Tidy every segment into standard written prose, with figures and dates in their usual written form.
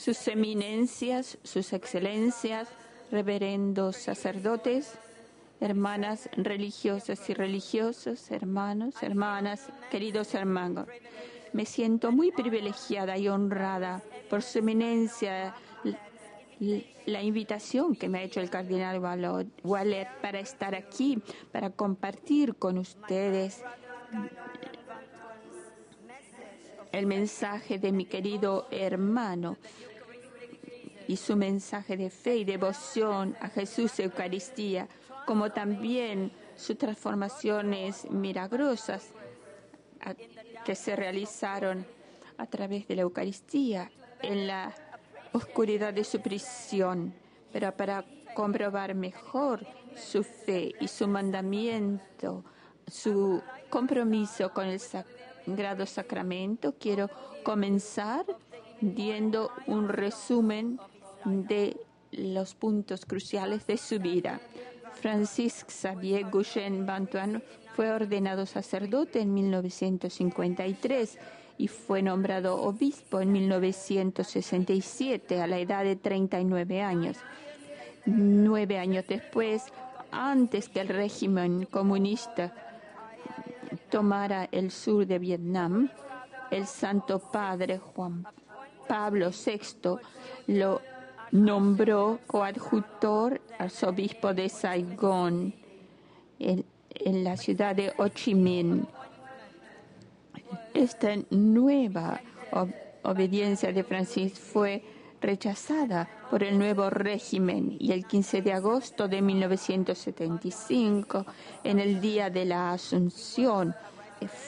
sus eminencias, sus excelencias, reverendos sacerdotes, hermanas religiosas y religiosos, hermanos, hermanas, queridos hermanos. Me siento muy privilegiada y honrada por su eminencia la invitación que me ha hecho el cardenal Wallet para estar aquí, para compartir con ustedes el mensaje de mi querido hermano y su mensaje de fe y devoción a Jesús Eucaristía, como también sus transformaciones milagrosas que se realizaron a través de la Eucaristía en la oscuridad de su prisión, pero para comprobar mejor su fe y su mandamiento, su compromiso con el Sagrado Sacramento, quiero comenzar dando un resumen de los puntos cruciales de su vida. Francisque Xavier Guchen Bantuan fue ordenado sacerdote en 1953 y fue nombrado obispo en 1967 a la edad de 39 años. 9 años después, antes que el régimen comunista tomara el sur de Vietnam, el Santo Padre Juan Pablo VI lo nombró coadjutor arzobispo de Saigón, en la ciudad de Ho Chi Minh. Esta nueva obediencia de Francisco fue rechazada por el nuevo régimen y el 15 de agosto de 1975, en el día de la Asunción,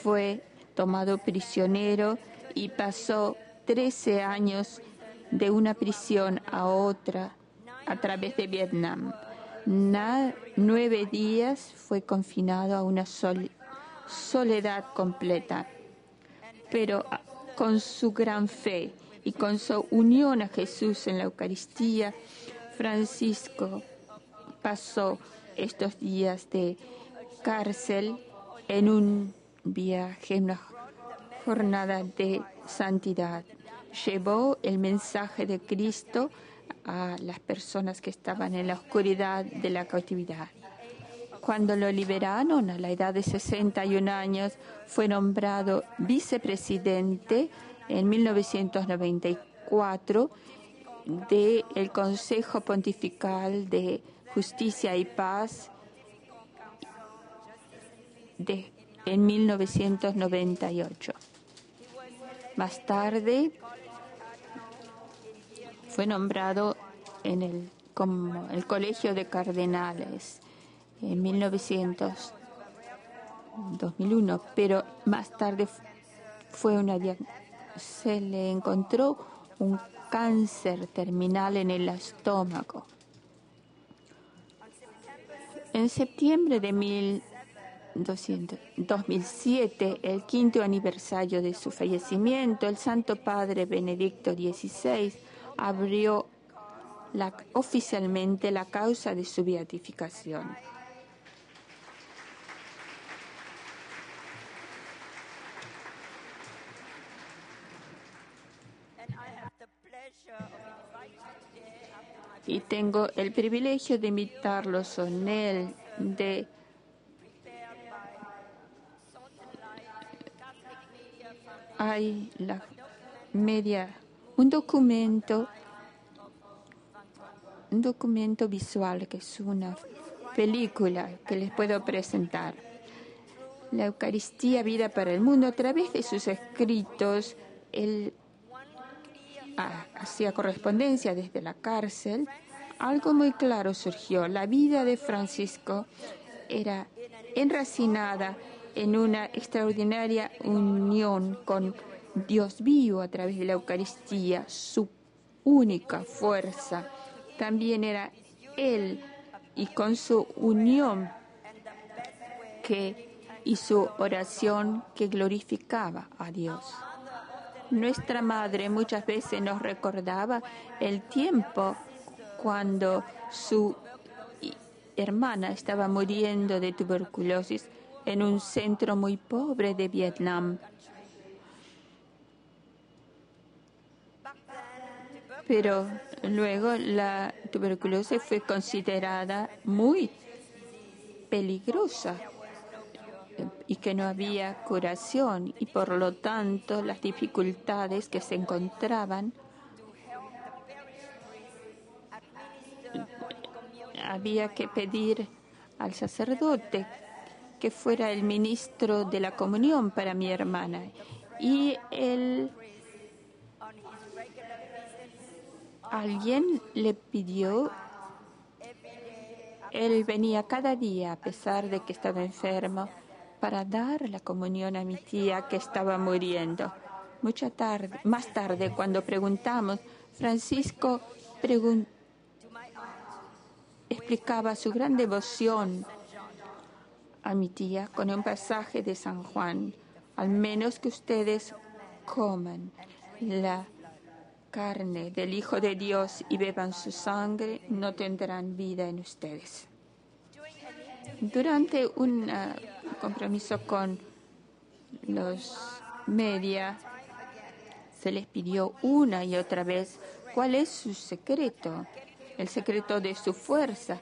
fue tomado prisionero y pasó 13 años de una prisión a otra a través de Vietnam. 9 días fue confinado a una soledad completa, pero con su gran fe y con su unión a Jesús en la Eucaristía, Francisco pasó estos días de cárcel en un viaje, una jornada de santidad. Llevó el mensaje de Cristo a las personas que estaban en la oscuridad de la cautividad. Cuando lo liberaron a la edad de 61 años, fue nombrado vicepresidente en 1994 del Consejo Pontifical de Justicia y Paz en 1998. Más tarde fue nombrado como el Colegio de Cardenales en 2001, pero más tarde se le encontró un cáncer terminal en el estómago. En septiembre de 2007, el 5º aniversario de su fallecimiento, el Santo Padre Benedicto XVI abrió oficialmente la causa de su beatificación. Y tengo el privilegio de invitarlo de hay la media, un documento visual que es una película que les puedo presentar. La Eucaristía, vida para el mundo. A través de sus escritos, él hacía correspondencia desde la cárcel. Algo muy claro surgió. La vida de Francisco era enracinada en una extraordinaria unión con Dios vivo a través de la Eucaristía, su única fuerza. También era Él, y con su unión y su oración que glorificaba a Dios. Nuestra madre muchas veces nos recordaba el tiempo cuando su hermana estaba muriendo de tuberculosis en un centro muy pobre de Vietnam. Pero luego la tuberculosis fue considerada muy peligrosa y que no había curación, y por lo tanto las dificultades que se encontraban, había que pedir al sacerdote que fuera el ministro de la comunión para mi hermana. Y alguien le pidió, él venía cada día a pesar de que estaba enfermo para dar la comunión a mi tía que estaba muriendo. Más tarde, cuando preguntamos, Francisco explicaba su gran devoción a mi tía con un pasaje de San Juan: al menos que ustedes coman la carne del Hijo de Dios y beban su sangre, no tendrán vida en ustedes. Durante un compromiso con los media, se les pidió una y otra vez cuál es su secreto, el secreto de su fuerza,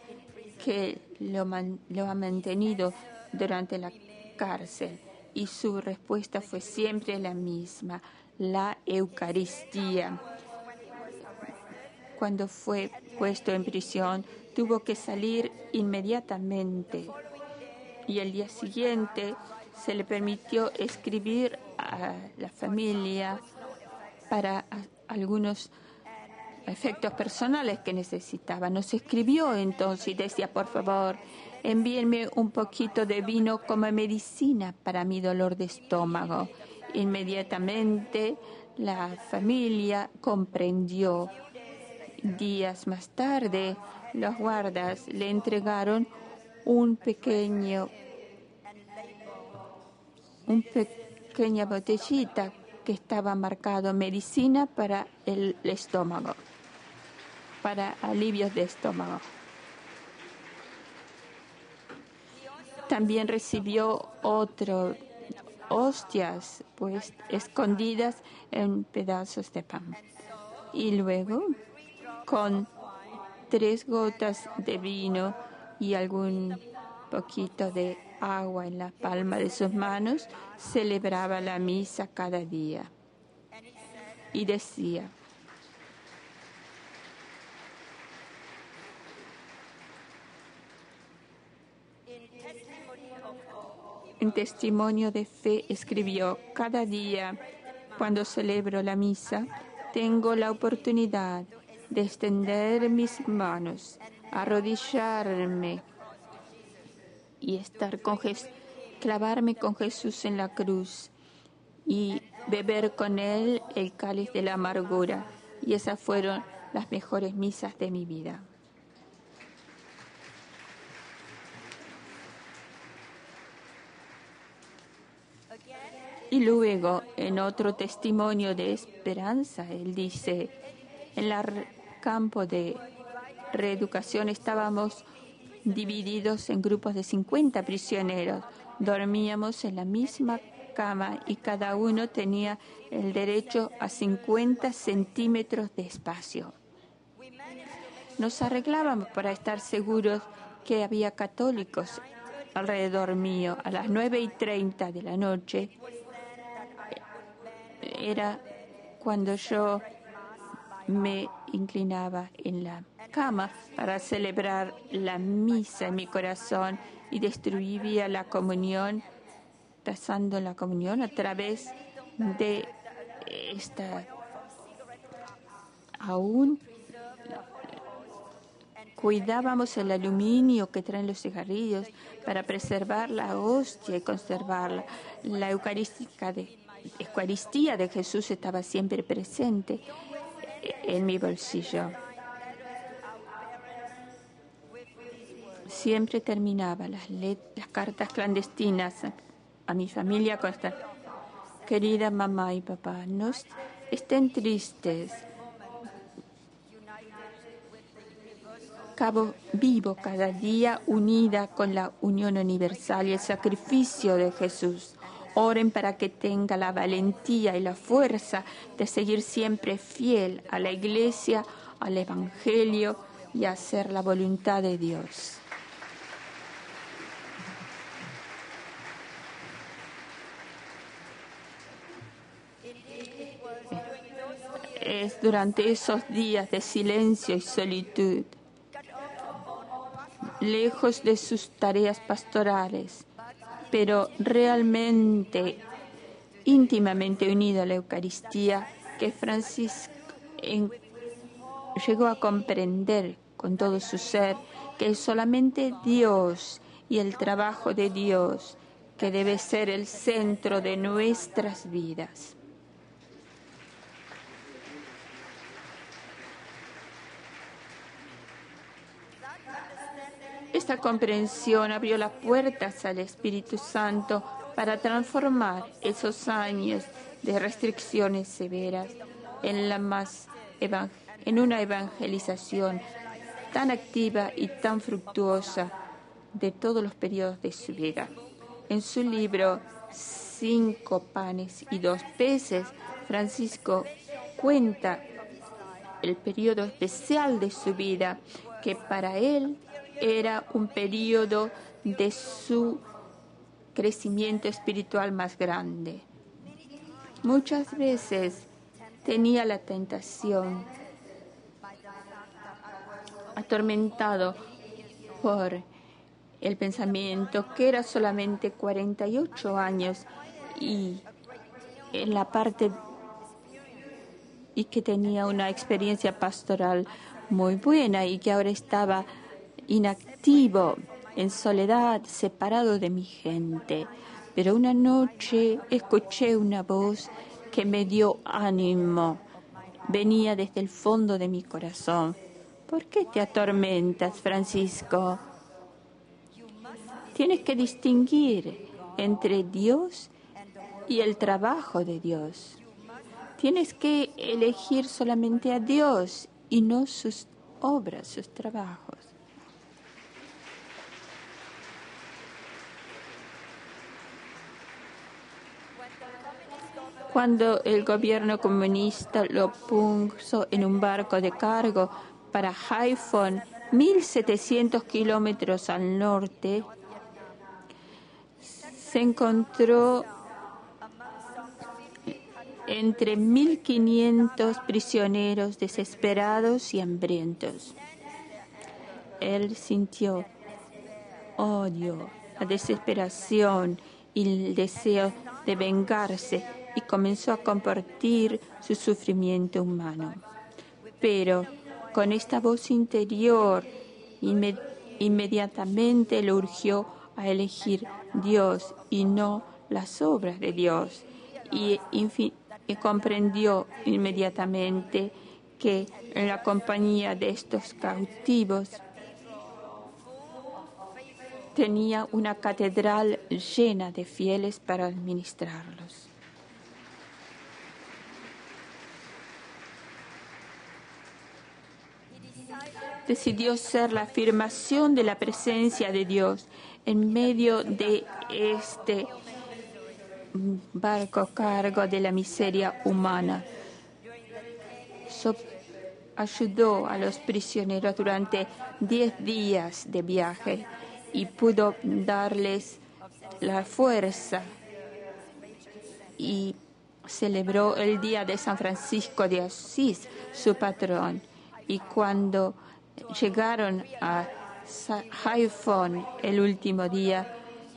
que lo ha mantenido durante la cárcel. Y su respuesta fue siempre la misma: la Eucaristía. Cuando fue puesto en prisión, tuvo que salir inmediatamente, y el día siguiente se le permitió escribir a la familia para algunos efectos personales que necesitaba. Nos escribió entonces y decía: por favor, envíenme un poquito de vino como medicina para mi dolor de estómago. Inmediatamente la familia comprendió. Días más tarde, los guardas le entregaron una pequeña botellita que estaba marcado medicina para el estómago, para alivios de estómago. También recibió hostias pues escondidas en pedazos de pan. Y luego, con 3 gotas de vino y algún poquito de agua en la palma de sus manos, celebraba la misa cada día. Y decía: en testimonio de fe escribió: cada día, cuando celebro la misa, tengo la oportunidad de extender mis manos, arrodillarme y clavarme con Jesús en la cruz y beber con Él el cáliz de la amargura. Y esas fueron las mejores misas de mi vida. Y luego, en otro testimonio de esperanza, él dice: en el campo de reeducación estábamos divididos en grupos de 50 prisioneros. Dormíamos en la misma cama y cada uno tenía el derecho a 50 centímetros de espacio. Nos arreglábamos para estar seguros que había católicos alrededor mío. A las 9:30 de la noche era cuando yo me inclinaba en la cama para celebrar la misa en mi corazón y distribuía la comunión, pasando la comunión a través de esta. Aún cuidábamos el aluminio que traen los cigarrillos para preservar la hostia y conservarla. La Eucaristía de Jesús estaba siempre presente en mi bolsillo. Siempre terminaba las cartas clandestinas a mi familia con esta: querida mamá y papá, no estén tristes. Vivo cada día unida con la unión universal y el sacrificio de Jesús. Oren para que tenga la valentía y la fuerza de seguir siempre fiel a la Iglesia, al Evangelio y a hacer la voluntad de Dios. Es durante esos días de silencio y solitud, lejos de sus tareas pastorales, pero realmente, íntimamente unido a la Eucaristía, que Francisco llegó a comprender con todo su ser que es solamente Dios y el trabajo de Dios que debe ser el centro de nuestras vidas. Esta comprensión abrió las puertas al Espíritu Santo para transformar esos años de restricciones severas en una evangelización tan activa y tan fructuosa de todos los periodos de su vida. En su libro 5 panes y 2 peces, Francisco cuenta el periodo especial de su vida, que para él era un periodo de su crecimiento espiritual más grande. Muchas veces tenía la tentación, atormentado por el pensamiento que era solamente 48 años y en la parte y que tenía una experiencia pastoral muy buena y que ahora estaba inactivo, en soledad, separado de mi gente. Pero una noche escuché una voz que me dio ánimo. Venía desde el fondo de mi corazón. ¿Por qué te atormentas, Francisco? Tienes que distinguir entre Dios y el trabajo de Dios. Tienes que elegir solamente a Dios y no sus obras, sus trabajos. Cuando el gobierno comunista lo puso en un barco de cargo para Haiphong, 1.700 kilómetros al norte, se encontró entre 1.500 prisioneros desesperados y hambrientos. Él sintió odio, la desesperación y el deseo de vengarse y comenzó a compartir su sufrimiento humano. Pero con esta voz interior, inmediatamente lo urgió a elegir Dios y no las obras de Dios. Y comprendió inmediatamente que en la compañía de estos cautivos tenía una catedral llena de fieles para administrarlos. Decidió ser la afirmación de la presencia de Dios en medio de este barco a cargo de la miseria humana. Ayudó a los prisioneros durante 10 días de viaje y pudo darles la fuerza y celebró el día de San Francisco de Asís, su patrón. Y cuando llegaron a Haiphong el último día,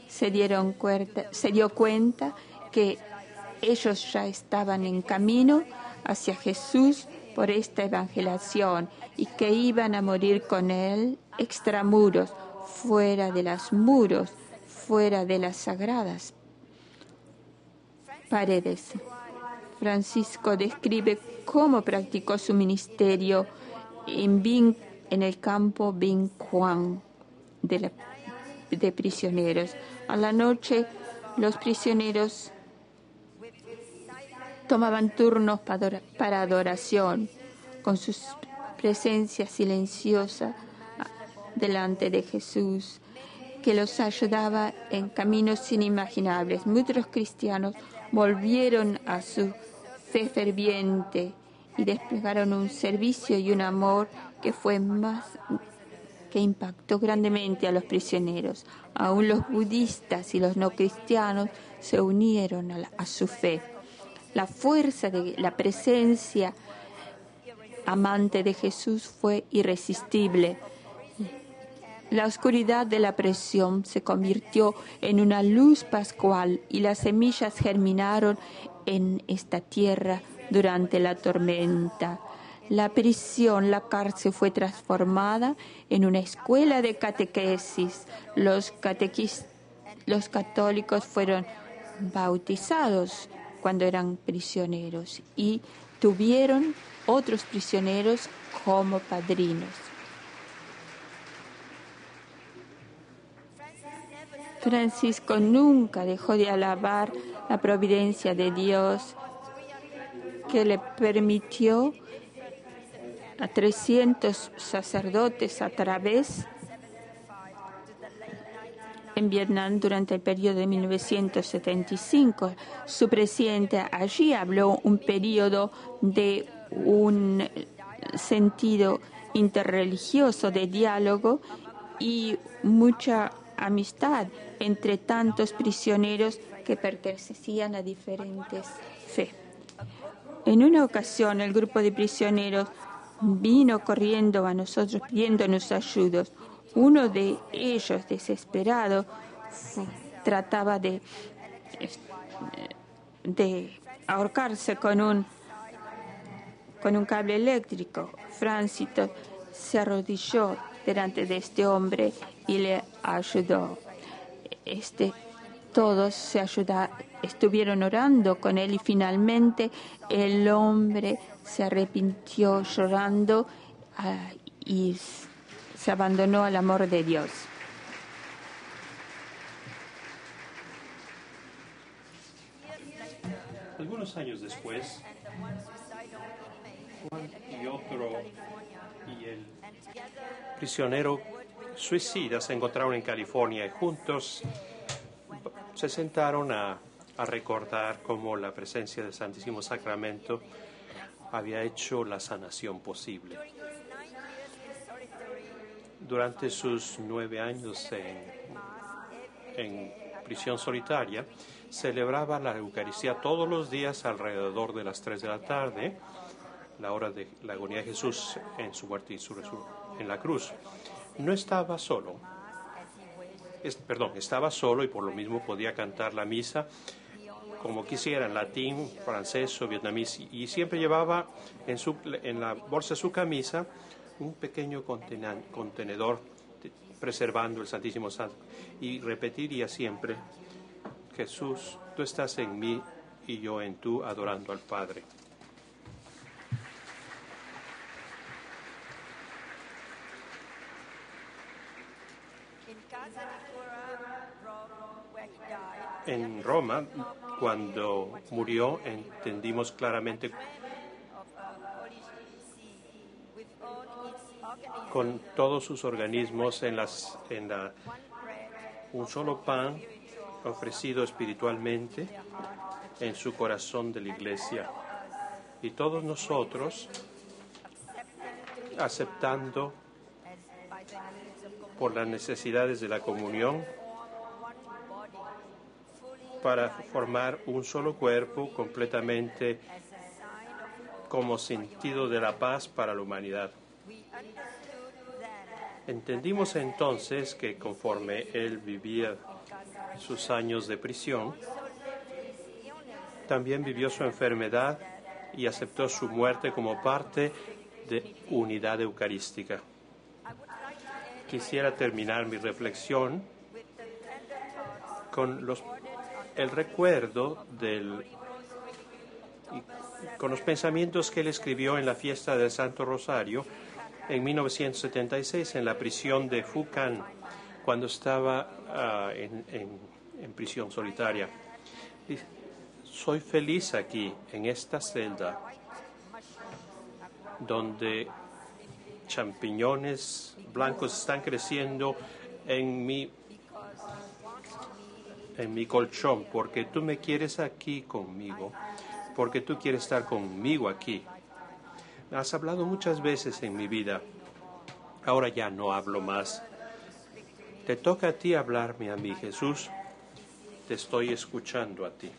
se dio cuenta que ellos ya estaban en camino hacia Jesús por esta evangelización y que iban a morir con él extramuros, fuera de los muros, fuera de las sagradas paredes. Francisco describe cómo practicó su ministerio en el campo Vinh Quang de prisioneros. A la noche, los prisioneros tomaban turnos para adoración, con su presencia silenciosa delante de Jesús. que los ayudaba en caminos inimaginables. Muchos cristianos volvieron a su fe ferviente y desplegaron un servicio y un amor que impactó grandemente a los prisioneros. Aún los budistas y los no cristianos se unieron a su fe. La fuerza de la presencia amante de Jesús fue irresistible. La oscuridad de la prisión se convirtió en una luz pascual y las semillas germinaron en esta tierra durante la tormenta. La prisión, la cárcel, fue transformada en una escuela de catequesis. Los católicos fueron bautizados cuando eran prisioneros y tuvieron otros prisioneros como padrinos. Francisco nunca dejó de alabar la providencia de Dios que le permitió a 300 sacerdotes a través en Vietnam durante el periodo de 1975. Su presidente allí habló un periodo de un sentido interreligioso de diálogo y mucha amistad entre tantos prisioneros que pertenecían a diferentes fe. En una ocasión, el grupo de prisioneros vino corriendo a nosotros pidiéndonos ayuda. Uno de ellos, desesperado, trataba de ahorcarse con un cable eléctrico. Francisco se arrodilló delante de este hombre y le ayudó. Todos estuvieron orando con él y finalmente el hombre se arrepintió llorando y se abandonó al amor de Dios. Algunos años después, Juan y el prisionero suicida se encontraron en California y juntos se sentaron a recordar cómo la presencia del Santísimo Sacramento había hecho la sanación posible. Durante sus 9 años en prisión solitaria, celebraba la Eucaristía todos los días alrededor de las 3 de la tarde, la hora de la agonía de Jesús en su muerte y su resurrección en la cruz. No estaba solo. Estaba solo y por lo mismo podía cantar la misa como quisiera, en latín, francés o vietnamís, y siempre llevaba en la bolsa de su camisa un pequeño contenedor preservando el Santísimo Santo, y repetiría siempre: Jesús, tú estás en mí y yo en tú, adorando al Padre. En Roma, cuando murió, entendimos claramente con todos sus organismos un solo pan ofrecido espiritualmente en su corazón de la Iglesia. Y todos nosotros, aceptando por las necesidades de la comunión, para formar un solo cuerpo completamente como sentido de la paz para la humanidad. Entendimos entonces que conforme él vivía sus años de prisión, también vivió su enfermedad y aceptó su muerte como parte de unidad eucarística. Quisiera terminar mi reflexión con el recuerdo con los pensamientos que él escribió en la fiesta del Santo Rosario en 1976 en la prisión de Phu Can, cuando estaba en prisión solitaria. Soy feliz aquí, en esta celda, donde champiñones blancos están creciendo en mi en mi colchón, porque tú me quieres aquí conmigo, porque tú quieres estar conmigo aquí. Has hablado muchas veces en mi vida, ahora ya no hablo más. Te toca a ti hablarme a mí, Jesús. Te estoy escuchando a ti.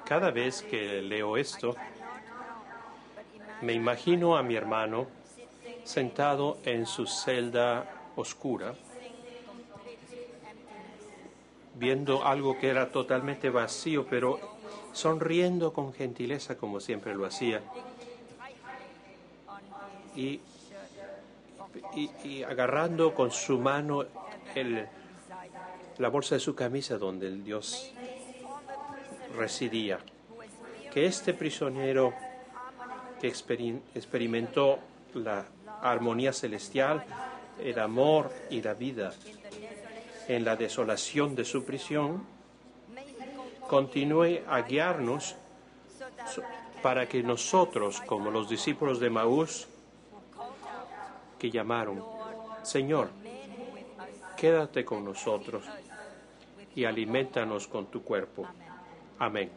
Cada vez que leo esto, me imagino a mi hermano sentado en su celda oscura, viendo algo que era totalmente vacío, pero sonriendo con gentileza como siempre lo hacía, y agarrando con su mano la bolsa de su camisa donde el Dios residía. Que este prisionero que experimentó la armonía celestial, el amor y la vida en la desolación de su prisión, continúe a guiarnos para que nosotros, como los discípulos de Maús, que llamaron: Señor, quédate con nosotros y alimentanos con tu cuerpo. Amén.